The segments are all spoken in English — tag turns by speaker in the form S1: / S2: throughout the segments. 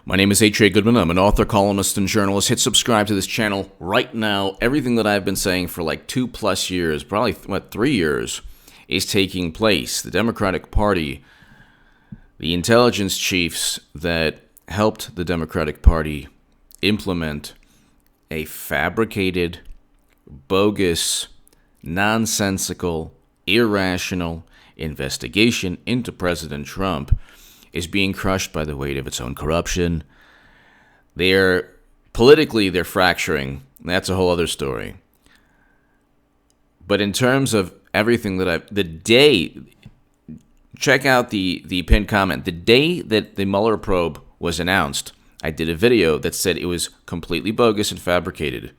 S1: My name is H.A. Goodman. I'm an author, columnist, and journalist. Hit subscribe to this channel right now. Everything that I've been saying for like 2+ years, probably 3 years, is taking place. The Democratic Party, the intelligence chiefs that helped the Democratic Party implement a fabricated, bogus, nonsensical, irrational investigation into President Trump is being crushed by the weight of its own corruption. They're fracturing. That's a whole other story. But in terms of everything that check out the pinned comment. The day that the Mueller probe was announced, I did a video that said it was completely bogus and fabricated.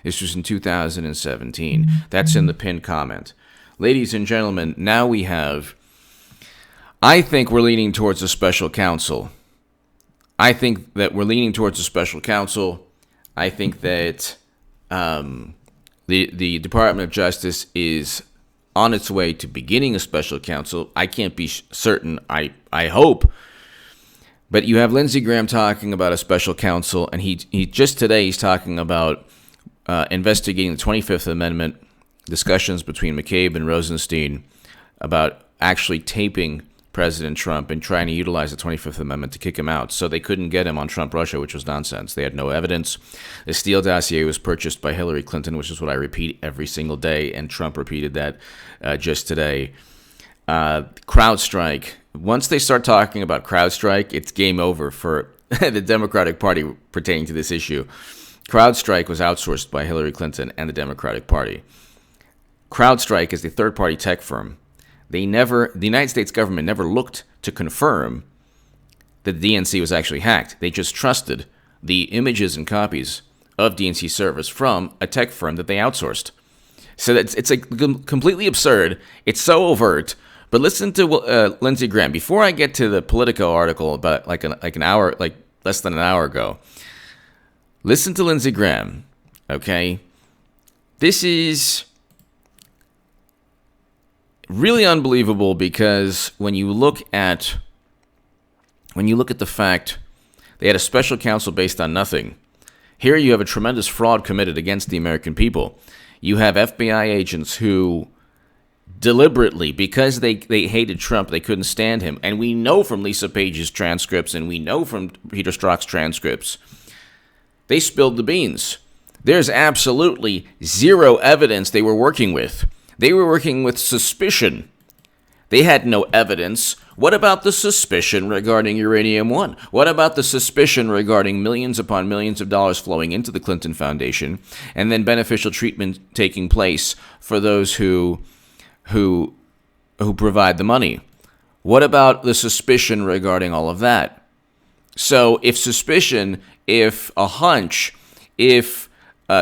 S1: This was in 2017. That's in the pinned comment. Ladies and gentlemen, now I think we're leaning towards a special counsel. I think that the Department of Justice is on its way to beginning a special counsel. I can't be certain. I hope. But you have Lindsey Graham talking about a special counsel, and he just today he's talking about investigating the 25th Amendment, discussions between McCabe and Rosenstein about actually taping President Trump and trying to utilize the 25th Amendment to kick him out. So they couldn't get him on Trump-Russia, which was nonsense. They had no evidence. The Steele dossier was purchased by Hillary Clinton, which is what I repeat every single day, and Trump repeated that just today. CrowdStrike. Once they start talking about CrowdStrike, it's game over for the Democratic Party pertaining to this issue. CrowdStrike was outsourced by Hillary Clinton and the Democratic Party. CrowdStrike is the third-party tech firm. The United States government never looked to confirm that the DNC was actually hacked. They just trusted the images and copies of DNC servers from a tech firm that they outsourced. So it's like completely absurd. It's so overt. But listen to Lindsey Graham. Before I get to the Politico article about like an hour, like less than an hour ago, listen to Lindsey Graham. Okay, this is really unbelievable because when you look at the fact they had a special counsel based on nothing. Here you have a tremendous fraud committed against the American people. You have FBI agents who deliberately, because they hated Trump, they couldn't stand him. And we know from Lisa Page's transcripts and we know from Peter Strzok's transcripts, they spilled the beans. There's absolutely zero evidence they were working with. They were working with suspicion. They had no evidence. What about the suspicion regarding Uranium One? What about the suspicion regarding millions upon millions of dollars flowing into the Clinton Foundation and then beneficial treatment taking place for those who provide the money? What about the suspicion regarding all of that? So if suspicion, if a hunch, if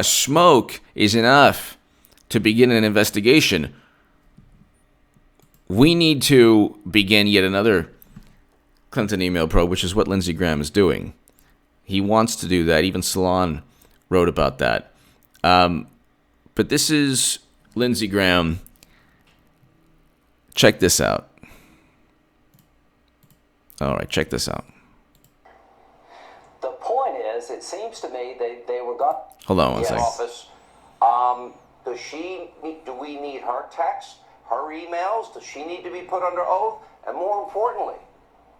S1: smoke is enough to begin an investigation, we need to begin yet another Clinton email probe, which is what Lindsey Graham is doing. He wants to do that. Even Salon wrote about that. But this is Lindsey Graham. Check this out. All right, check this out.
S2: The point is, it seems to me they were got.
S1: Hold on one second.
S3: Office. Do we need her texts, her emails? Does she need to be put under oath? And more importantly,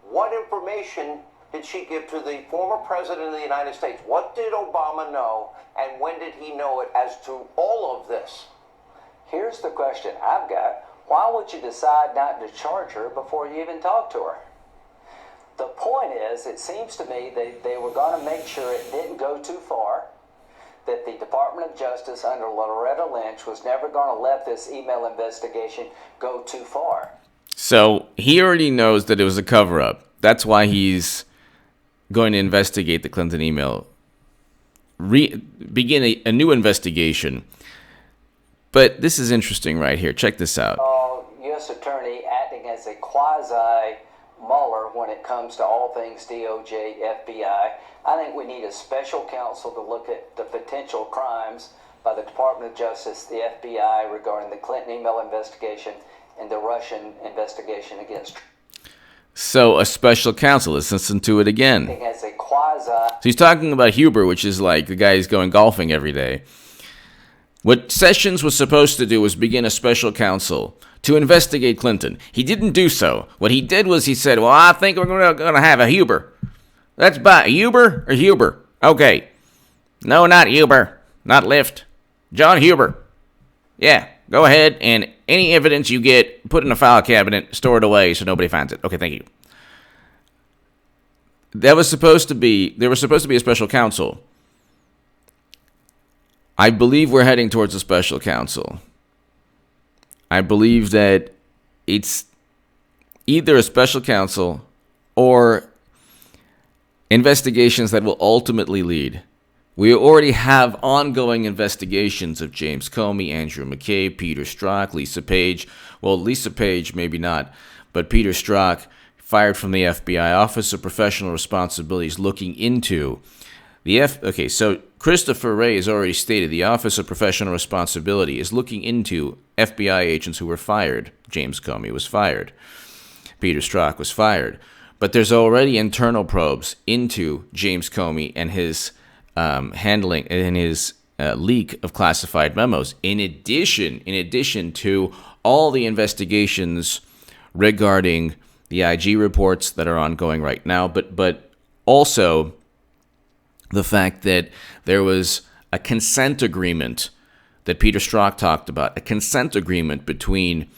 S3: what information did she give to the former president of the United States? What did Obama know, and when did he know it as to all of this?
S2: Here's the question I've got. Why would you decide not to charge her before you even talk to her? The point is, it seems to me they were going to make sure it didn't go too far, that the Department of Justice under Loretta Lynch was never going to let this email investigation go too far.
S1: So he already knows that it was a cover-up. That's why he's going to investigate the Clinton email, begin a new investigation. But this is interesting right here. Check this out.
S2: U.S. Attorney acting as a quasi-Mueller when it comes to all things DOJ, FBI. I think we need a special counsel to look at the potential crimes by the Department of Justice, the FBI, regarding the Clinton email investigation and the Russian investigation against.
S1: So a special counsel. Let's listen to it again.
S2: As a quasi.
S1: So he's talking about Huber, which is like the guy who's going golfing every day. What Sessions was supposed to do was begin a special counsel to investigate Clinton. He didn't do so. What he did was he said, well, I think we're going to have a Huber. Let's buy Huber or Huber. Okay. No, not Huber. Not Lyft. John Huber. Yeah, go ahead and any evidence you get, put in a file cabinet, store it away so nobody finds it. Okay, thank you. There was supposed to be a special counsel. I believe we're heading towards a special counsel. I believe that it's either a special counsel or investigations that will ultimately lead. We already have ongoing investigations of James Comey, Andrew McCabe, Peter Strzok, Lisa Page. Well, Lisa Page, maybe not, but Peter Strzok, fired from the FBI Office of Professional Responsibilities, looking into Okay, so Christopher Wray has already stated the Office of Professional Responsibility is looking into FBI agents who were fired. James Comey was fired. Peter Strzok was fired. But there's already internal probes into James Comey and his handling and his leak of classified memos. In addition to all the investigations regarding the IG reports that are ongoing right now, but also the fact that there was a consent agreement that Peter Strzok talked about, a consent agreement between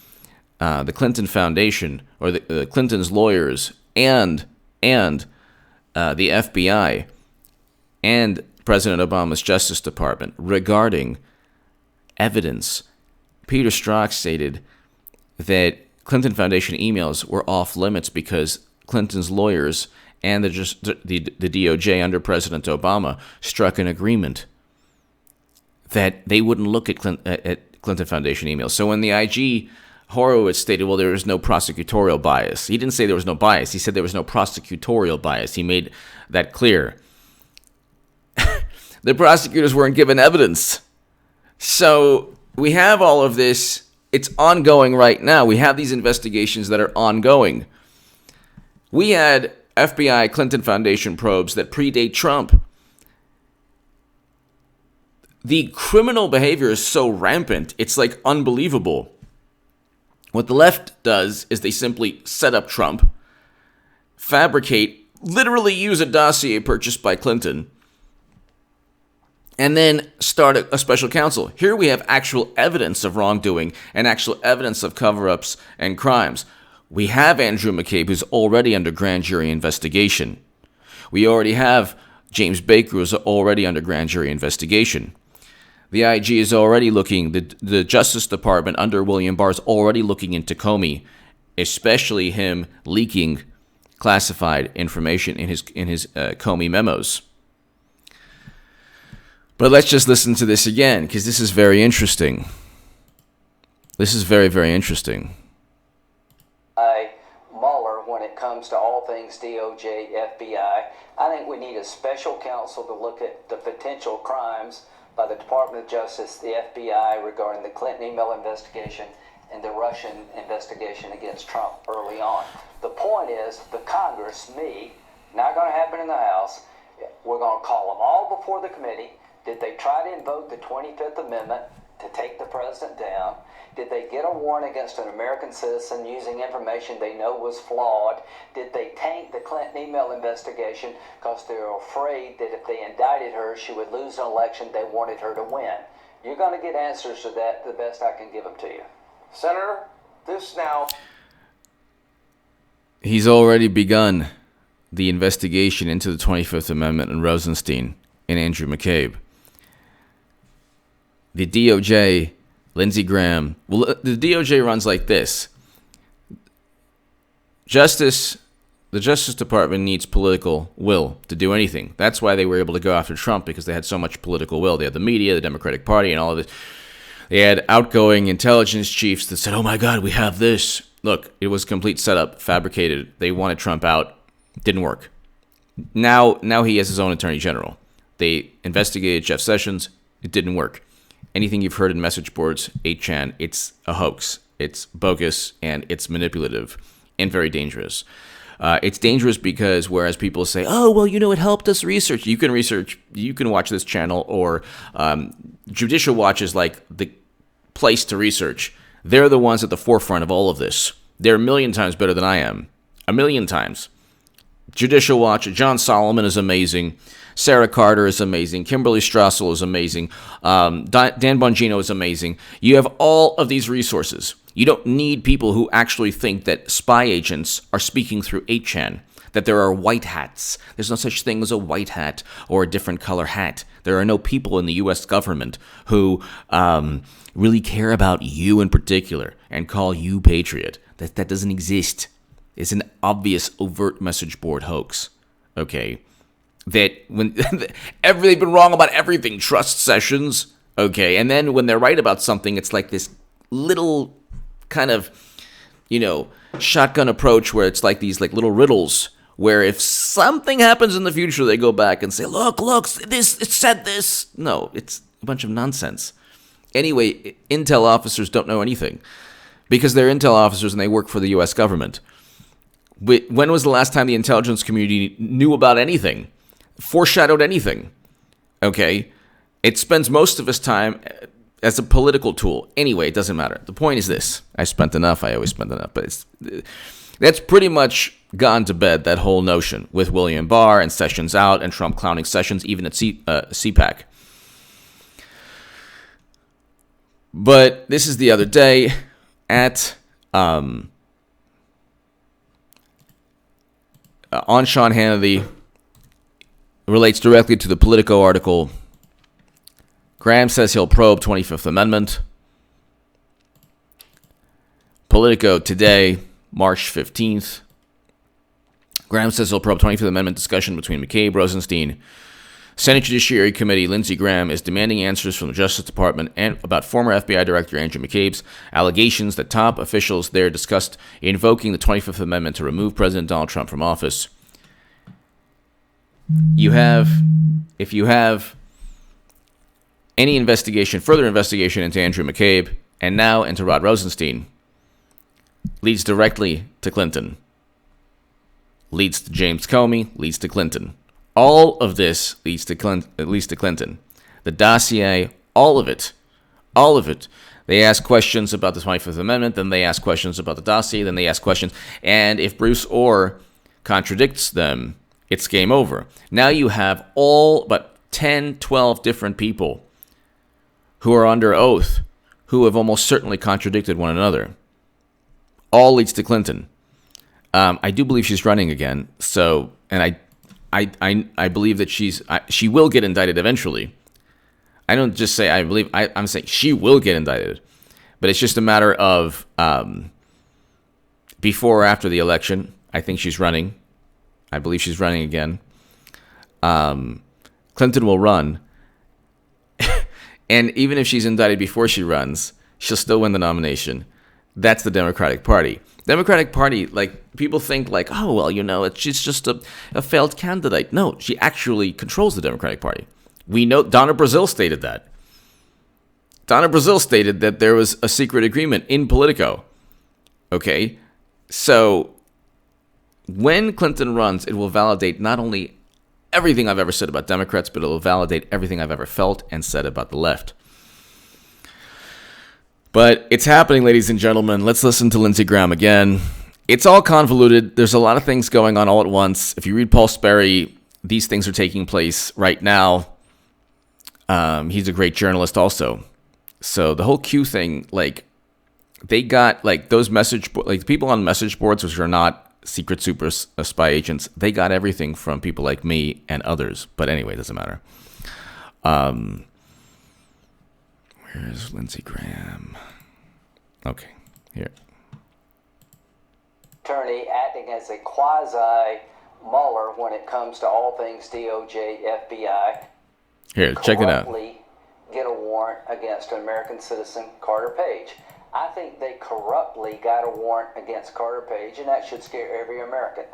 S1: the Clinton Foundation or the Clinton's lawyers and the FBI and President Obama's Justice Department regarding evidence. Peter Strzok stated that Clinton Foundation emails were off limits because Clinton's lawyers and the DOJ under President Obama struck an agreement that they wouldn't look at Clinton Foundation emails. So when the IG Horowitz stated, well, there is no prosecutorial bias. He didn't say there was no bias. He said there was no prosecutorial bias. He made that clear. The prosecutors weren't given evidence. So we have all of this. It's ongoing right now. We have these investigations that are ongoing. We had FBI Clinton Foundation probes that predate Trump. The criminal behavior is so rampant, it's like unbelievable. What the left does is they simply set up Trump, fabricate, literally use a dossier purchased by Clinton, and then start a special counsel. Here we have actual evidence of wrongdoing and actual evidence of cover-ups and crimes. We have Andrew McCabe, who's already under grand jury investigation. We already have James Baker, who's already under grand jury investigation. The IG is already looking, the Justice Department under William Barr is already looking into Comey, especially him leaking classified information in his Comey memos. But let's just listen to this again, because this is very interesting. This is very, very interesting.
S2: Mueller, when it comes to all things DOJ, FBI, I think we need a special counsel to look at the potential crimes by the Department of Justice, the FBI, regarding the Clinton email investigation and the Russian investigation against Trump early on. The point is, the Congress, not going to happen in the House, we're going to call them all before the committee. Did they try to invoke the 25th Amendment to take the president down? Did they get a warrant against an American citizen using information they know was flawed? Did they taint the Clinton email investigation because they were afraid that if they indicted her, she would lose an election they wanted her to win? You're going to get answers to that the best I can give them to you.
S3: Senator, this now...
S1: He's already begun the investigation into the 25th Amendment and Rosenstein and Andrew McCabe. The DOJ... Lindsey Graham. Well, the DOJ runs like this. The Justice Department needs political will to do anything. That's why they were able to go after Trump, because they had so much political will. They had the media, the Democratic Party, and all of this. They had outgoing intelligence chiefs that said, oh my God, we have this. Look, it was complete setup, fabricated. They wanted Trump out. Didn't work. Now he has his own attorney general. They investigated Jeff Sessions. It didn't work. Anything you've heard in message boards, 8chan, it's a hoax. It's bogus, and it's manipulative, and very dangerous. It's dangerous because whereas people say, oh, well, it helped us research. You can watch this channel, or Judicial Watch is like the place to research. They're the ones at the forefront of all of this. They're a million times better than I am. A million times. Judicial Watch, John Solomon is amazing. Sarah Carter is amazing. Kimberly Strassel is amazing. Dan Bongino is amazing. You have all of these resources. You don't need people who actually think that spy agents are speaking through 8chan, that there are white hats. There's no such thing as a white hat or a different color hat. There are no people in the U.S. government who really care about you in particular and call you patriot. That doesn't exist. It's an obvious, overt message board hoax. Okay, that when they've been wrong about everything, trust Sessions. Okay, and then when they're right about something, it's like this little kind of, shotgun approach where it's like these like little riddles where if something happens in the future, they go back and say, look, this, it said this. No, it's a bunch of nonsense. Anyway, intel officers don't know anything because they're intel officers and they work for the U.S. government. When was the last time the intelligence community knew about anything, foreshadowed anything? Okay, it spends most of its time as a political tool. Anyway, it doesn't matter. The point is this. I spent enough. I always spend enough. But that's pretty much gone to bed, that whole notion, with William Barr and Sessions out and Trump clowning Sessions, even at CPAC. But this is the other day at on Sean Hannity. Relates directly to the Politico article. Graham says he'll probe 25th Amendment. Politico today, March 15th. Graham says he'll probe 25th Amendment discussion between McCabe, Rosenstein. Senate Judiciary Committee Lindsey Graham is demanding answers from the Justice Department and about former FBI Director Andrew McCabe's allegations that top officials there discussed invoking the 25th Amendment to remove President Donald Trump from office. If you have any investigation, further investigation into Andrew McCabe and now into Rod Rosenstein, leads directly to Clinton, leads to James Comey, leads to Clinton. All of this leads to Clinton. The dossier, all of it. They ask questions about the 25th Amendment, then they ask questions about the dossier, then they ask questions. And if Bruce Orr contradicts them, it's game over. Now you have all but 10, 12 different people who are under oath who have almost certainly contradicted one another. All leads to Clinton. I do believe she's running again. So, and I believe that she will get indicted eventually. I don't just say I believe. I'm saying she will get indicted, but it's just a matter of before or after the election. I think she's running. I believe she's running again. Clinton will run. And even if she's indicted before she runs, she'll still win the nomination. That's the Democratic Party. Democratic Party, like, people think like, oh, well, she's just a failed candidate. No, she actually controls the Democratic Party. We know Donna Brazile stated that. Donna Brazile stated that there was a secret agreement in Politico. Okay? So when Clinton runs, it will validate not only everything I've ever said about Democrats, but it will validate everything I've ever felt and said about the left. But it's happening, ladies and gentlemen. Let's listen to Lindsey Graham again. It's all convoluted. There's a lot of things going on all at once. If you read Paul Sperry, these things are taking place right now. He's a great journalist also. So the whole Q thing, like, they got, like, those the people on message boards, which are not secret super spy agents, they got everything from people like me and others. But anyway, it doesn't matter. Where's Lindsey Graham? Okay, here.
S2: Attorney acting as a quasi-Mueller when it comes to all things DOJ, FBI.
S1: Here, check it out.
S2: Corruptly get a warrant against an American citizen, Carter Page. I think they corruptly got a warrant against Carter Page, and that should scare every American.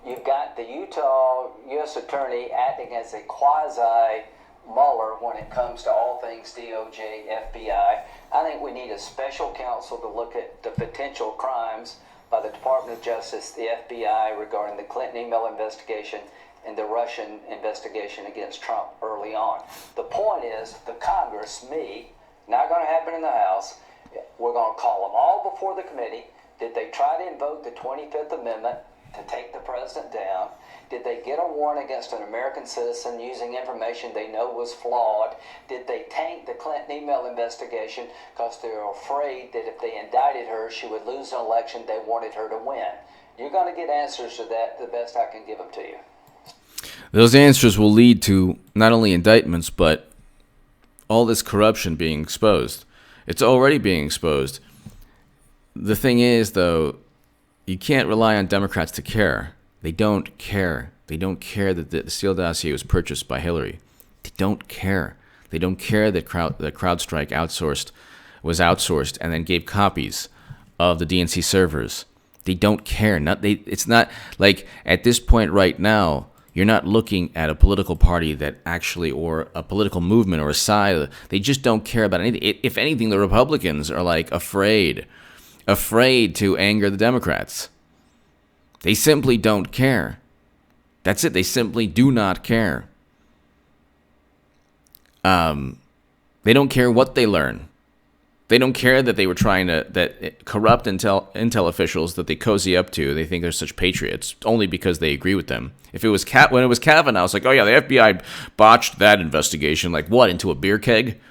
S2: You've got the Utah U.S. Attorney acting as a quasi-Mueller when it comes to all things DOJ, FBI. I think we need a special counsel to look at the potential crimes by the Department of Justice, the FBI, regarding the Clinton email investigation and the Russian investigation against Trump early on. The point is, the Congress, me, not going to happen in the House, we're going to call them all before the committee. Did they try to invoke the 25th Amendment to take the president down? Did they get a warrant against an American citizen using information they know was flawed? Did they taint the Clinton email investigation because they were afraid that if they indicted her, she would lose an election they wanted her to win? You're going to get answers to that the best I can give them to you.
S1: Those answers will lead to not only indictments, but all this corruption being exposed. It's already being exposed. The thing is, though, you can't rely on Democrats to care. They don't care. They don't care that the Steele dossier was purchased by Hillary. They don't care. They don't care that CrowdStrike was outsourced and then gave copies of the DNC servers. They don't care. It's not like at this point right now, you're not looking at a political party that actually, or a political movement or a side. They just don't care about anything. If anything, the Republicans are like afraid to anger the Democrats. They simply don't care. That's it. They simply do not care. They don't care what they learn. They don't care that they were trying to corrupt intel officials that they cozy up to. They think they're such patriots only because they agree with them. If it was when it was Kavanaugh, it's like, oh yeah, the FBI botched that investigation. Like what? Into a beer keg?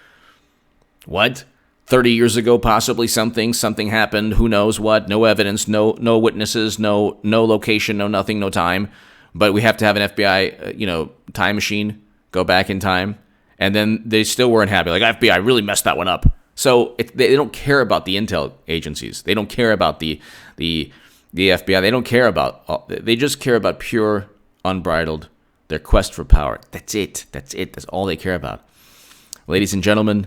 S1: What? 30 years ago, possibly something happened. Who knows what? No evidence, no witnesses, no location, no nothing, no time. But we have to have an FBI, time machine, go back in time, and then they still weren't happy. Like FBI really messed that one up. So they don't care about the intel agencies. They don't care about the FBI. They don't care about. They just care about pure, unbridled, their quest for power. That's it. That's all they care about. Ladies and gentlemen,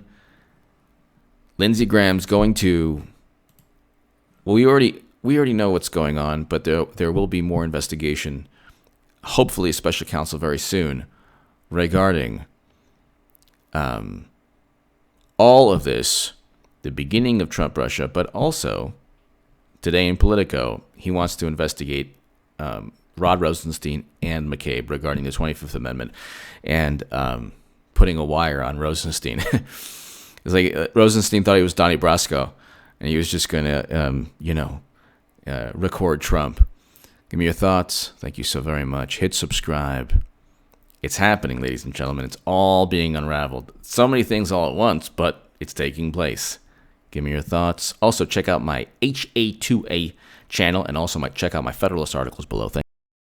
S1: Lindsey Graham's going to. Well, we already know what's going on, but there will be more investigation. Hopefully, a special counsel very soon regarding all of this, the beginning of Trump Russia, but also today in Politico, he wants to investigate Rod Rosenstein and McCabe regarding the 25th Amendment and putting a wire on Rosenstein. It's like Rosenstein thought he was Donnie Brasco, and he was just going to, record Trump. Give me your thoughts. Thank you so very much. Hit subscribe. It's happening, ladies and gentlemen. It's all being unraveled. So many things all at once, but it's taking place. Give me your thoughts. Also, check out my HA2A channel, and also check out my Federalist articles below. Thank you.